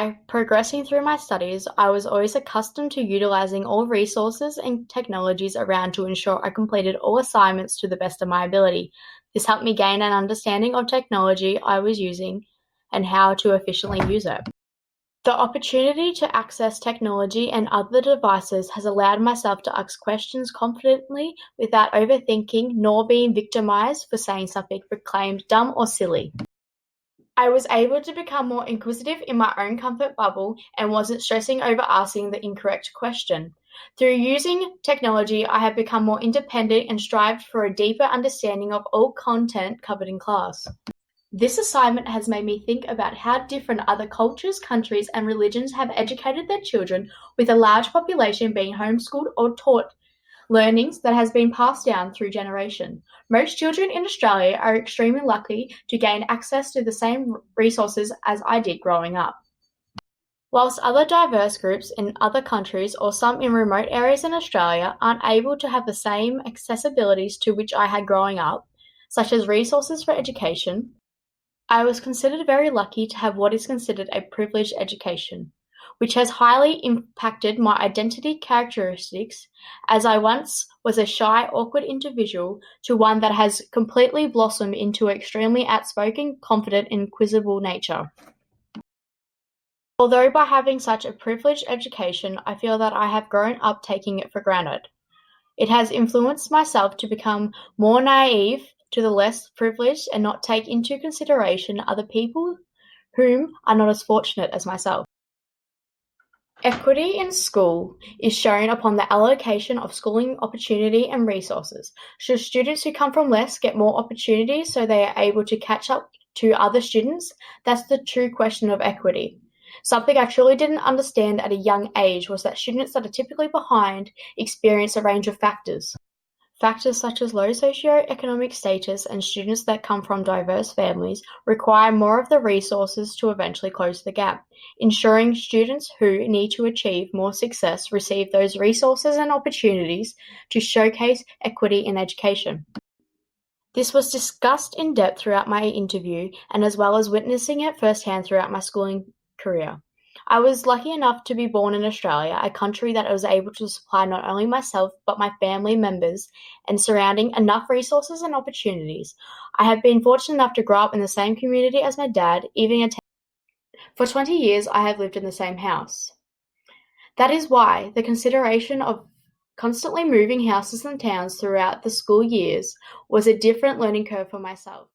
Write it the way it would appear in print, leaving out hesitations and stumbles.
By progressing through my studies, I was always accustomed to utilizing all resources and technologies around to ensure I completed all assignments to the best of my ability. This helped me gain an understanding of technology I was using and how to efficiently use it. The opportunity to access technology and other devices has allowed myself to ask questions confidently without overthinking nor being victimized for saying something proclaimed dumb or silly. I was able to become more inquisitive in my own comfort bubble and wasn't stressing over asking the incorrect question. Through using technology, I have become more independent and strived for a deeper understanding of all content covered in class. This assignment has made me think about how different other cultures, countries, and religions have educated their children, with a large population being homeschooled or taught learnings that has been passed down through generation. Most children in Australia are extremely lucky to gain access to the same resources as I did growing up. Whilst other diverse groups in other countries or some in remote areas in Australia aren't able to have the same accessibilities to which I had growing up, such as resources for education, I was considered very lucky to have what is considered a privileged education, which has highly impacted my identity characteristics, as I once was a shy, awkward individual to one that has completely blossomed into an extremely outspoken, confident, and inquisitive nature. Although by having such a privileged education, I feel that I have grown up taking it for granted. It has influenced myself to become more naive to the less privileged and not take into consideration other people whom are not as fortunate as myself. Equity in school is shown upon the allocation of schooling opportunity and resources. Should students who come from less get more opportunities so they are able to catch up to other students? That's the true question of equity. Something I truly didn't understand at a young age was that students that are typically behind experience a range of factors. Factors such as low socioeconomic status and students that come from diverse families require more of the resources to eventually close the gap, ensuring students who need to achieve more success receive those resources and opportunities to showcase equity in education. This was discussed in depth throughout my interview and as well as witnessing it firsthand throughout my schooling career. I was lucky enough to be born in Australia, a country that was able to supply not only myself but my family members and surrounding enough resources and opportunities. I have been fortunate enough to grow up in the same community as my dad, even attend. For 20 years I have lived in the same house. That is why the consideration of constantly moving houses and towns throughout the school years was a different learning curve for myself.